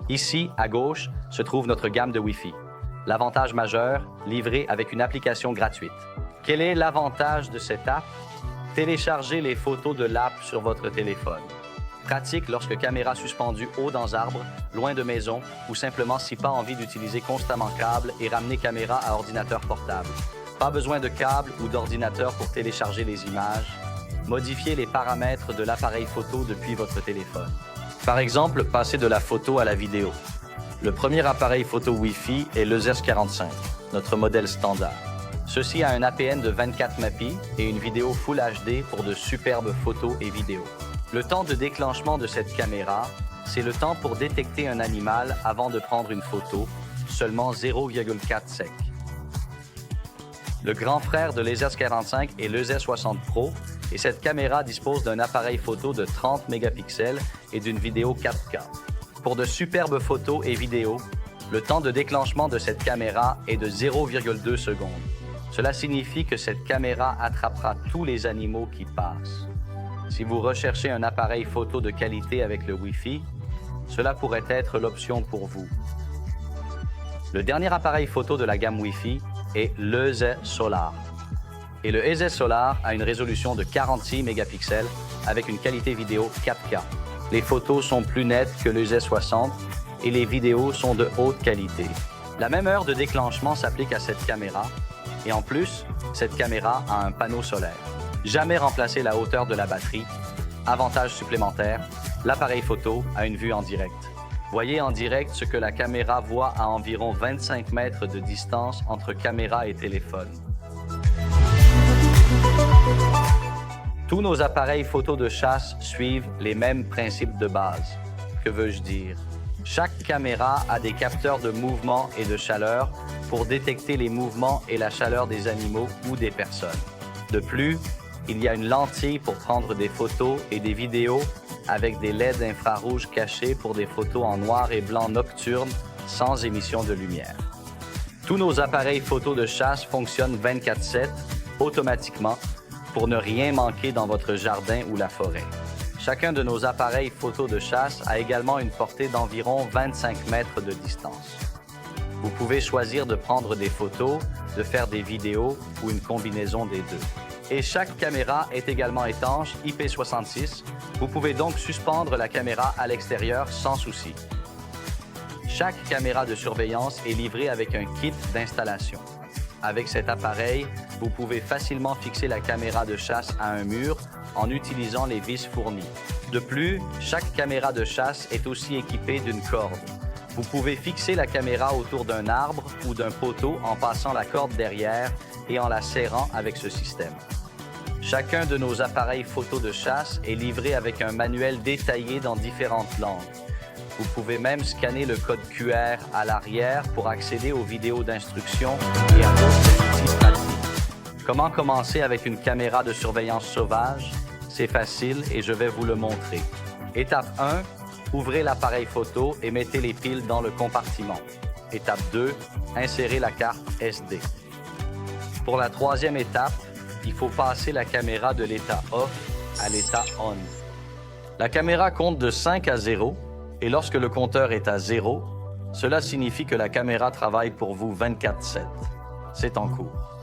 Ici, à gauche, se trouve notre gamme de Wi-Fi. L'avantage majeur, livré avec une application gratuite. Quel est l'avantage de cette app? Téléchargez les photos de l'app sur votre téléphone. Pratique lorsque caméra suspendue haut dans arbre, loin de maison ou simplement si pas envie d'utiliser constamment câble et ramener caméra à ordinateur portable. Pas besoin de câble ou d'ordinateur pour télécharger les images. Modifiez les paramètres de l'appareil photo depuis votre téléphone. Par exemple, passer de la photo à la vidéo. Le premier appareil photo Wi-Fi est l'EZES45, notre modèle standard. Ceci a un APN de 24 Mbps et une vidéo Full HD pour de superbes photos et vidéos. Le temps de déclenchement de cette caméra, c'est le temps pour détecter un animal avant de prendre une photo, seulement 0,4 sec. Le grand frère de l'EZES45 est l'EZES60 Pro et cette caméra dispose d'un appareil photo de 30 mégapixels et d'une vidéo 4K. Pour de superbes photos et vidéos, le temps de déclenchement de cette caméra est de 0,2 secondes. Cela signifie que cette caméra attrapera tous les animaux qui passent. Si vous recherchez un appareil photo de qualité avec le Wi-Fi, cela pourrait être l'option pour vous. Le dernier appareil photo de la gamme Wi-Fi est l'EZES Solar. Et le EZES Solar a une résolution de 46 mégapixels avec une qualité vidéo 4K. Les photos sont plus nettes que l'EZES60 et les vidéos sont de haute qualité. La même heure de déclenchement s'applique à cette caméra et en plus, cette caméra a un panneau solaire. Jamais remplacer la hauteur de la batterie. Avantage supplémentaire, l'appareil photo a une vue en direct. Voyez en direct ce que la caméra voit à environ 25 mètres de distance entre caméra et téléphone. Tous nos appareils photo de chasse suivent les mêmes principes de base. Que veux-je dire? Chaque caméra a des capteurs de mouvement et de chaleur pour détecter les mouvements et la chaleur des animaux ou des personnes. De plus, il y a une lentille pour prendre des photos et des vidéos avec des LED infrarouges cachés pour des photos en noir et blanc nocturne sans émission de lumière. Tous nos appareils photo de chasse fonctionnent 24/7 automatiquement pour ne rien manquer dans votre jardin ou la forêt. Chacun de nos appareils photo de chasse a également une portée d'environ 25 mètres de distance. Vous pouvez choisir de prendre des photos, de faire des vidéos ou une combinaison des deux. Et chaque caméra est également étanche IP66. Vous pouvez donc suspendre la caméra à l'extérieur sans souci. Chaque caméra de surveillance est livrée avec un kit d'installation. Avec cet appareil, vous pouvez facilement fixer la caméra de chasse à un mur en utilisant les vis fournies. De plus, chaque caméra de chasse est aussi équipée d'une corde. Vous pouvez fixer la caméra autour d'un arbre ou d'un poteau en passant la corde derrière et en la serrant avec ce système. Chacun de nos appareils photo de chasse est livré avec un manuel détaillé dans différentes langues. Vous pouvez même scanner le code QR à l'arrière pour accéder aux vidéos d'instruction et à d'autres outils pratiques. Comment commencer avec une caméra de surveillance sauvage? C'est facile et je vais vous le montrer. Étape 1, ouvrez l'appareil photo et mettez les piles dans le compartiment. Étape 2, insérez la carte SD. Pour la troisième étape, il faut passer la caméra de l'état off à l'état on. La caméra compte de 5 à 0 et lorsque le compteur est à 0, cela signifie que la caméra travaille pour vous 24/7. C'est en cours.